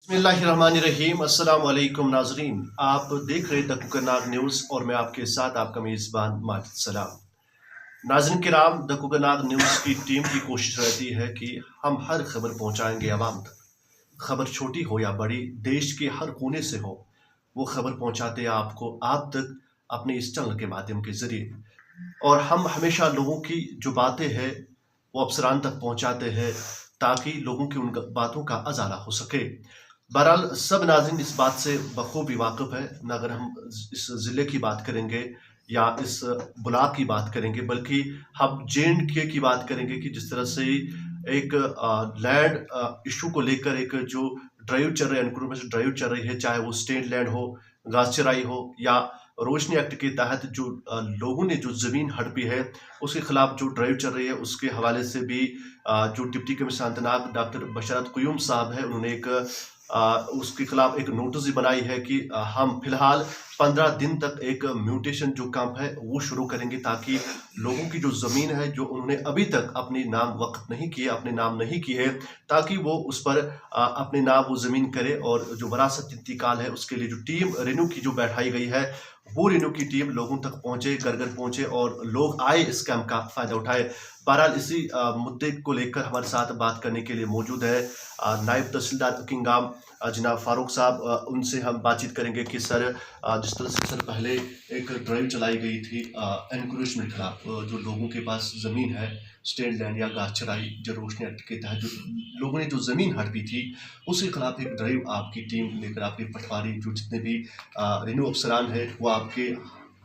बिस्मिल्लाहिर्रहमानिर्रहीम। अस्सलाम वालेकुम नाजरीन, आप देख रहे द कुकरनाग न्यूज़ और मैं आपके साथ आपका मेज़बान माजिद सलाम। नाज़रीन किराम, द कुकरनाग न्यूज़ की टीम की कोशिश रहती है कि हम हर खबर पहुंचाएंगे अवाम तक। खबर छोटी हो या बड़ी, देश के हर कोने से हो, वो खबर पहुंचाते हैं आपको आप तक अपने इस चैनल के माध्यम के जरिए। और हम हमेशा लोगों की जो बातें हैं वो अफसरान तक पहुंचाते हैं ताकि लोगों की उन बातों का अजाला हो सके। बहरहाल सब नाज़रीन इस बात से बखूबी वाकिफ़ है, न अगर हम इस ज़िले की बात करेंगे या इस ब्लॉक की बात करेंगे, बल्कि हम J&K की बात करेंगे कि जिस तरह से एक लैंड इशू को लेकर एक जो ड्राइव चल रही है, एनक्रोचमेंट ड्राइव चल रही है, चाहे वो स्टेट लैंड हो, घास चराई हो या रोशनी एक्ट के तहत जो लोगों ने जो ज़मीन हड़पी है, उसके खिलाफ जो ड्राइव चल रही है, उसके हवाले से भी जो deputy commissioner Anantnag doctor Bashrat Qayoom साहब है, उन्होंने एक उसके खिलाफ एक नोटिस भी बनाई है कि हम फिलहाल 15 दिन तक एक म्यूटेशन जो कैंप है वो शुरू करेंगे, ताकि लोगों की जो ज़मीन है जो उन्होंने अभी तक अपने नाम वक़्फ़ नहीं किए, अपने नाम नहीं किए, ताकि वो उस पर अपने नाम वो ज़मीन करे। और जो वरासत इंतकाल है उसके लिए जो टीम रेन्यू की जो बैठाई गई है, वो रेन्यू की टीम लोगों तक पहुंचे, घर घर पहुंचे और लोग आए इस कैंप का फ़ायदा उठाए। बहरहाल इसी मुद्दे को लेकर हमारे साथ बात करने के लिए मौजूद है नायब तहसीलदार अकिंगाम जनाब फारूक साहब। उनसे हम बातचीत करेंगे कि सर, जिस तरह से सर पहले एक ड्राइव चलाई गई थी एनक्रोचमेंट के खिलाफ, जो लोगों के पास ज़मीन है, स्टेट लैंड या घास चराई, जो रोशनी एक्ट के तहत जो लोगों ने जो ज़मीन हड़पी थी, उसके खिलाफ एक ड्राइव आपकी टीम लेकर, आपकी पटवारी जो जितने भी रेन्यू अफसरान है वो आपके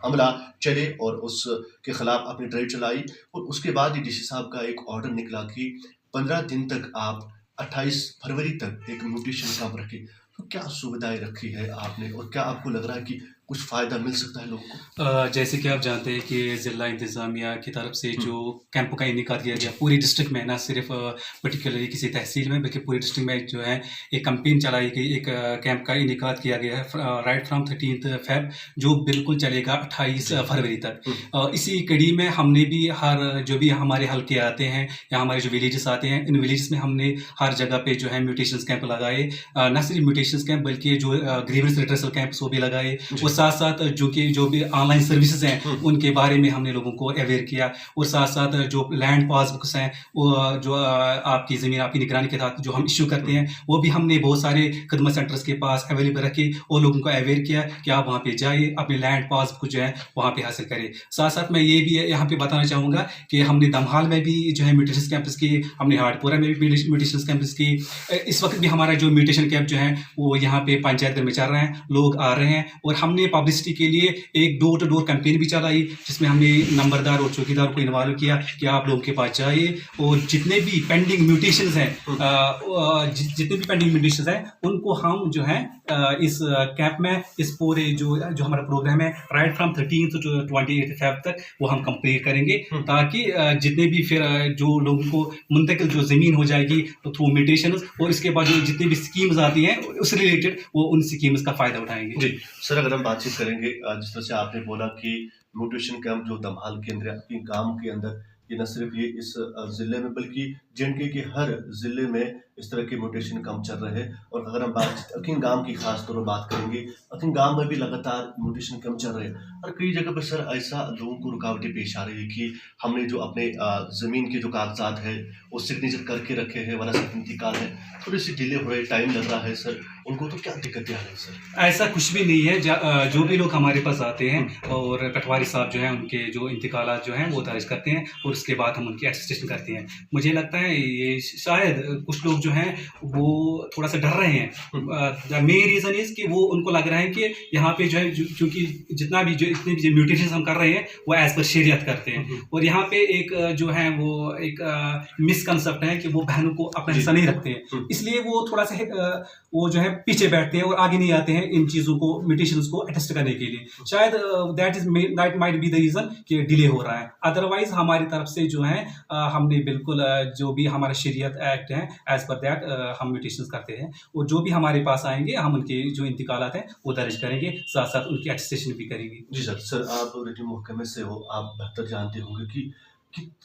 अमला चले और उसके खिलाफ अपनी ड्राइव चलाई। और उसके बाद ही डीसी साहब का एक ऑर्डर निकला कि 15 दिन तक आप 28 फरवरी तक एक म्यूटेशन कैंप रखें। तो क्या सुविधाएं रखी है आपने और क्या आपको लग रहा है कि कुछ फ़ायदा मिल सकता है लोगों को? जैसे कि आप जानते हैं कि ज़िला इंतज़ामिया की तरफ से जो कैंप का इनेकाद किया गया पूरी डिस्ट्रिक्ट में, ना सिर्फ पर्टिकुलरली किसी तहसील में बल्कि पूरी डिस्ट्रिक्ट में जो है एक कैंपेन चलाई गई, एक कैंप का इनेकाद किया गया है राइट फ्रॉम 13 फेब, जो बिल्कुल चलेगा 28 फरवरी तक। इसी कड़ी में हमने भी हर जो भी हमारे हल्के आते हैं या हमारे जो विलेजेस आते हैं, इन विलेजेस में हमने हर जगह पे जो है म्यूटेशन कैंप लगाए। न सिर्फ म्यूटेशन कैंप बल्कि जो ग्रीवेंस रिड्रेसल कैंप्स वो भी लगाए, और साथ साथ जो भी ऑनलाइन सर्विसेज हैं उनके बारे में हमने लोगों को अवेयर किया। और साथ साथ जो लैंड पासबुक्स हैं, वो जो आपकी ज़मीन आपकी निगरानी के तहत जो हम इशू करते हैं, वो भी हमने बहुत सारे खदमत सेंटर्स के पास अवेलेबल रखे और लोगों को अवेयर किया कि आप वहाँ पे जाइए, अपने लैंड पासबुक जो है वहाँ पे हासिल करें। साथ साथ मैं ये भी यहाँ पे बताना चाहूँगा कि हमने दमहाल में भी जो है म्यूटेशन कैंपस की, हमने हाटपुरा में भी म्यूटेशन कैंपस की। इस वक्त भी हमारा जो म्यूटेशन कैंप जो है वो यहाँ पे पंचायत घर में चल रहे हैं, लोग आ रहे हैं। और हमने पब्लिसिटी के लिए एक डोर टू डोर कैंपेन भी चलाई, जिसमें हमने नंबरदार और चौकीदार को इन्वॉल्व किया कि आप लोगों के पास जाइए और जितने भी पेंडिंग म्यूटेशंस हैं, जितने भी पेंडिंग म्यूटेशंस हैं उनको हम जो है इस कैंप में, इस पूरे जो हमारा प्रोग्राम है राइट फ्रॉम 13 टू 28 फेब तक, वो हम कंप्लीट करेंगे, ताकि जितने भी फिर जो लोगों को मुंतकिल जो ज़मीन हो जाएगी तो थ्रू म्यूटेशंस, और इसके बाद जो जितनी भी स्कीम्स आती हैं उससे रिलेटेड वो उन स्कीम्स का फ़ायदा उठाएंगे। जी सर, अगर हम बातचीत करेंगे जिस तरह से आपने बोला कि म्यूटेशन कैंप जो दमहाल के अंदर, आपके गांव के अंदर, ये न सिर्फ ये इस ज़िले में बल्कि J&K के हर ज़िले में इस तरह के म्यूटेशन कैंप चल रहे हैं। और अगर हम बातचीत अकिंगाम की खास तौर पर बात करेंगे, अकिंगाम में भी लगातार म्यूटेशन कैंप चल रहे हैं और कई जगह पर सर ऐसा लोगों को रुकावटें पेश आ रही है कि हमने जो अपने ज़मीन के जो कागजात है वो सिग्नेचर करके रखे हैं, वरासत इंतकाल है, थोड़ी सी डिले हो रही है, टाइम लग रहा है सर, उनको तो क्या दिक्कतें आ रही है सर? ऐसा कुछ भी नहीं है। जो भी लोग हमारे पास आते हैं और पटवारी साहब जो हैं उनके जो इंतकालात जो हैं वो दर्ज करते हैं और उसके बाद हम उनकी अटेस्टेशन करते हैं। मुझे लगता है ये शायद कुछ लोग जो हैं वो थोड़ा सा डर रहे हैं। द मेन रीज़न इज़ कि वो उनको लग रहा है कि यहाँ पे जो है क्योंकि इतने भी म्यूटेशन हम कर रहे हैं वो एज़ पर शरीयत करते हैं, और यहाँ पे एक जो है वो एक मिसकंसेप्ट है कि वो बहनों को अपना हिस्सा नहीं रखते हैं, इसलिए वो थोड़ा सा वो जो है पीछे बैठते हैं और आगे नहीं आते हैं इन चीज़ों को, म्यूटेशंस को अटेस्ट करने के लिए। शायद that might be the reason कि डिले हो रहा है। अदरवाइज हमारी तरफ से जो है हमने बिल्कुल जो भी हमारा शरीयत एक्ट है एज़ पर दैट हम म्यूटेशंस करते हैं, और जो भी हमारे पास आएंगे हम उनके जो इंतकालात हैं वो दर्ज करेंगे, साथ साथ उनकी अटेस्टेशन भी करेंगे। जी सर। सर, आप रेडियो महकमे से हो, आप बेहतर जानते होंगे कि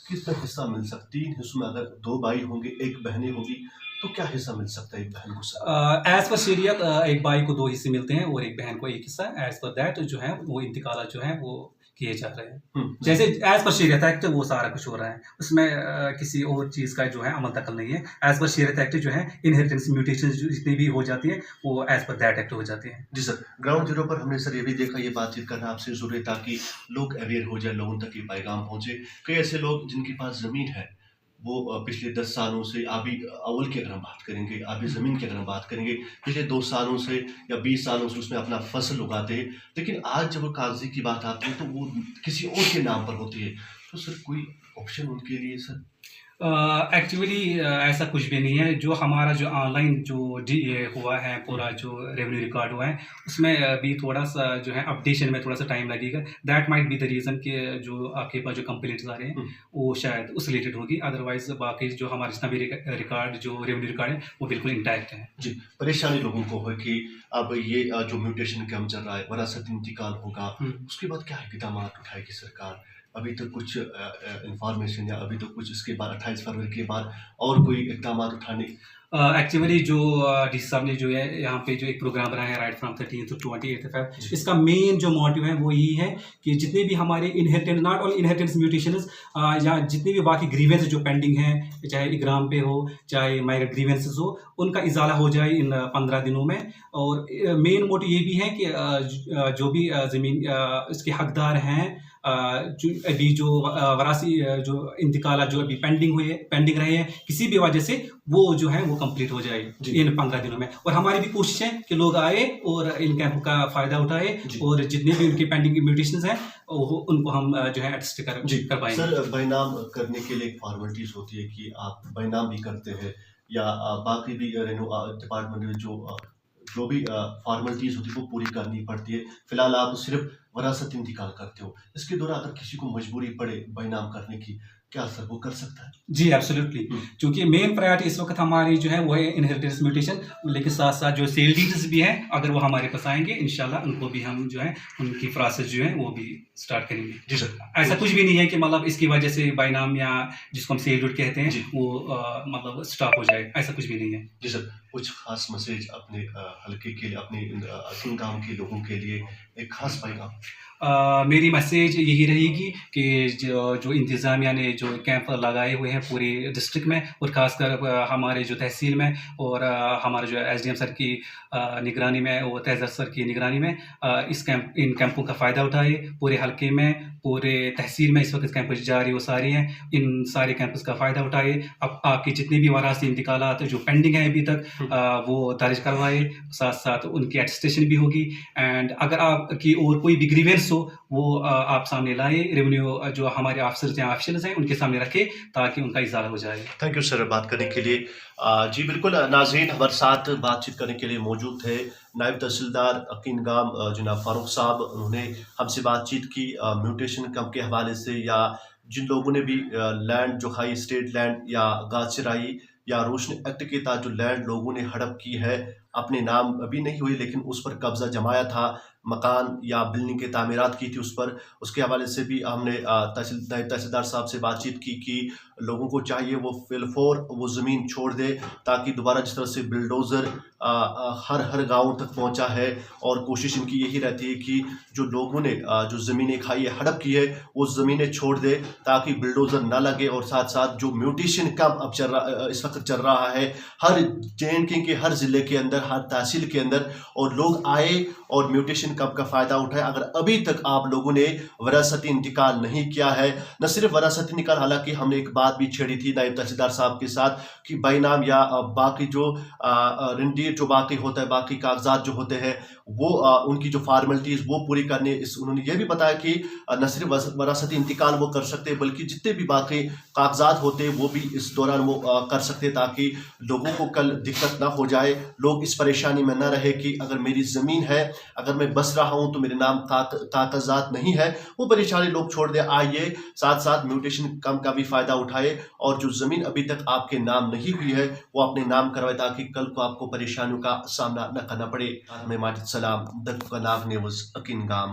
कितना हिस्सा मिल सकता है। 3 हिस्सों में अगर 2 भाई होंगे, 1 बहनें होंगी, तो क्या हिस्सा मिल सकता है एक बहन को सर? एज पर सीरियल एक भाई को 2 हिस्से मिलते हैं और एक बहन को 1 हिस्सा। एज पर दैट जो है वो इंतकाल जो है वो किए जा रहे हैं। जैसे एज पर शरीयत एक्ट वो सारा कुछ हो रहा है, उसमें किसी और चीज़ का जो है अमल दखल नहीं है। एज पर शरीयत एक्ट जो है इनहेरिटेंस म्यूटेशन जितनी भी हो जाती है वो एज पर दैट एक्ट हो जाती है। जी सर, ग्राउंड जीरो पर हमने सर ये भी देखा, ये बातचीत करना आपसे ज़रूरी है ताकि लोग अवेयर हो जाए, लोगों तक ये पैगाम पहुँचे। कई ऐसे लोग जिनके पास ज़मीन है, वो पिछले 10 सालों से अभी अव्वल की अगर हम बात करेंगे, अभी ज़मीन की अगर हम बात करेंगे, पिछले 2 सालों से या 20 सालों से उसमें अपना फसल उगाते हैं, लेकिन आज जब वो कागज़ी की बात आती है तो वो किसी और के नाम पर होती है। तो सर कोई ऑप्शन उनके लिए सर? एक्चुअली ऐसा कुछ भी नहीं है। जो हमारा जो ऑनलाइन जो ये हुआ है पूरा जो रेवेन्यू रिकॉर्ड हुआ है उसमें भी थोड़ा सा जो है अपडेशन में थोड़ा सा टाइम लगेगा। That might be the reason कि जो आपके पास जो कंप्लेंट्स आ रहे हैं वो शायद उस रिलेटेड होगी। अदरवाइज बाकी जो हमारा जितना भी रिकॉर्ड जो रेवेन्यू रिकॉर्ड है वो बिल्कुल इंटैक्ट है। जी, परेशानी लोगों को है कि अब ये जो म्यूटेशन काम चल रहा है, वरासत इंतकाल होगा, उसके बाद क्या इक़दाम उठाएगी सरकार? अभी तक कुछ इन्फॉर्मेशन या अभी तक कुछ इसके बाद 28 फरवरी के बाद और कोई इक़दाम उठाने? एक्चुअली जो डी सी साहब ने जो है यहाँ पे जो एक प्रोग्राम बनाया है right from 13th to 28th Feb, इसका मेन जो मोटिव है वो यही है कि जितने भी हमारे inheritance, not only inheritance mutations, या जितने भी बाकी ग्रीवेंस जो पेंडिंग हैं, चाहे इकराम पे हो चाहे माइग्रेट ग्रीवेंसेस हो, उनका इजाला हो जाए इन 15 दिनों में। और मेन मोटिव ये भी है कि जो भी ज़मीन इसके हकदार हैं, जो अभी जो वरासी जो इंतकाल जो अभी पेंडिंग रहे हैं किसी भी वजह से, वो जो है वो कंप्लीट हो जाए इन 15 दिनों में। और हमारी भी कोशिश है कि लोग आए और इन कैंप का फ़ायदा उठाए और जितने भी उनके पेंडिंग म्यूटेशंस हैं उनको हम जो है एडजस्ट कर पाएंगे। सर, बैनाम करने के लिए एक फॉर्मेलिटीज़ होती है कि आप बैनाम भी करते हैं या बाकी भी डिपार्टमेंट में जो भी फॉर्मेलिटीज़ होती है वो पूरी करनी पड़ती है। फिलहाल आप सिर्फ वरासत इंतकाल करते हो, इसके दौरान अगर किसी को मजबूरी पड़े बैनाम करने की, क्या सर वो कर सकता है? जी एब्सोल्युटली, क्योंकि मेन प्रायोरिटी इस वक्त हमारी जो है वो है इनहेरिटेंस म्यूटेशन, लेकिन साथ साथ जो सेल डीड्स भी हैं अगर वो हमारे पास आएंगे इंशाल्लाह उनको भी हम जो है उनकी प्रोसेस जो है वो भी स्टार्ट करेंगे। जी सर, ऐसा कुछ भी नहीं है कि मतलब इसकी वजह से बैनाम या जिसको हम सेल डीड कहते हैं वो मतलब स्टॉप हो जाए, ऐसा कुछ भी नहीं है। जी सर, कुछ खास मैसेज अपने हल्के के लिए, अपने गांव के लोगों के लिए एक खास पैगाम? मेरी मैसेज यही रहेगी कि जो इंतज़ामिया ने जो कैंप लगाए हुए हैं पूरे डिस्ट्रिक्ट में और ख़ासकर हमारे जो तहसील में और हमारे जो एसडीएम सर की निगरानी में और तहसीलदार सर की निगरानी में इन कैंपों का फ़ायदा उठाए। पूरे हल्के में, पूरे तहसील में इस वक्त कैंप जारी वो सारी हैं, इन सारे कैंपस का फ़ायदा उठाए। अब आपकी जितनी भी वरासी इंतकालात जो पेंडिंग हैं अभी तक वो दर्ज करवाए, साथ साथ उनकी एटस्टेशन भी होगी। एंड अगर आपकी और कोई भी ग्रीवेंस हो वो आप सामने लाए, रेवेन्यू जो हमारे ऑफिसर्स या ऑफिशियल्स हैं उनके सामने रखें ताकि उनका इजाला हो जाए। थैंक यू सर बात करने के लिए। जी बिल्कुल नाज़रीन, हमारे साथ बातचीत करने के लिए मौजूद थे नायब तहसीलदार अकीनगाम जनाब फारूक साहब। उन्होंने हमसे बातचीत की म्यूटेशन कम के हवाले से, या जिन लोगों ने भी लैंड जो खाई स्टेट लैंड या गाजराई या रोशनी एक्ट के तहत जो लैंड लोगों ने हड़प की है, अपने नाम अभी नहीं हुई लेकिन उस पर कब्जा जमाया था, मकान या बिल्डिंग की तामीरात की थी उस पर, उसके हवाले से भी हमने तहसीलदार साहब से बातचीत की कि लोगों को चाहिए वो फिलफोर वो ज़मीन छोड़ दे ताकि दोबारा जिस तरह से बिल्डोज़र हर गांव तक पहुंचा है। और कोशिश इनकी यही रहती है कि जो लोगों ने जो ज़मीनें खाई है, हड़प की है, वो ज़मीनें छोड़ दे ताकि बिल्डोज़र ना लगे। और साथ साथ जो म्यूटेशन काम अब इस वक्त चल रहा है हर JNK के हर ज़िले के अंदर, हर तहसील के अंदर, और लोग आए और म्यूटेशन कब का फ़ायदा उठाए। अगर अभी तक आप लोगों ने वरासती इंतकाल नहीं किया है, न सिर्फ वरासती इंतकाल, हालांकि हमने एक बात भी छेड़ी थी नायब तहसीलदार साहब के साथ कि बैनाम या बाकी जो रिंडीर जो बाकी होता है, बाकी कागजात जो होते हैं वो उनकी जो फॉर्मेलिटीज़ वो पूरी करने, उन्होंने ये भी बताया कि न सिर्फ वरासती इंतकाल वो कर सकते हैं बल्कि जितने भी बाकी कागजात होते हैं वो भी इस दौरान वो कर सकते हैं ताकि लोगों को कल दिक्कत ना हो जाए, लोग इस परेशानी में ना रहे कि अगर मेरी ज़मीन है, अगर मैं बस रहा हूं तो मेरे नाम कागजात नहीं है। वो परेशानी लोग छोड़ दे। आइए साथ साथ म्यूटेशन कम का भी फ़ायदा उठाए और जो ज़मीन अभी तक आपके नाम नहीं हुई है वो अपने नाम करवाए ताकि कल को आपको परेशानियों का सामना न करना पड़े। मैं माजिद सलाम, द कुकनाग न्यूज़, अकीनगाम।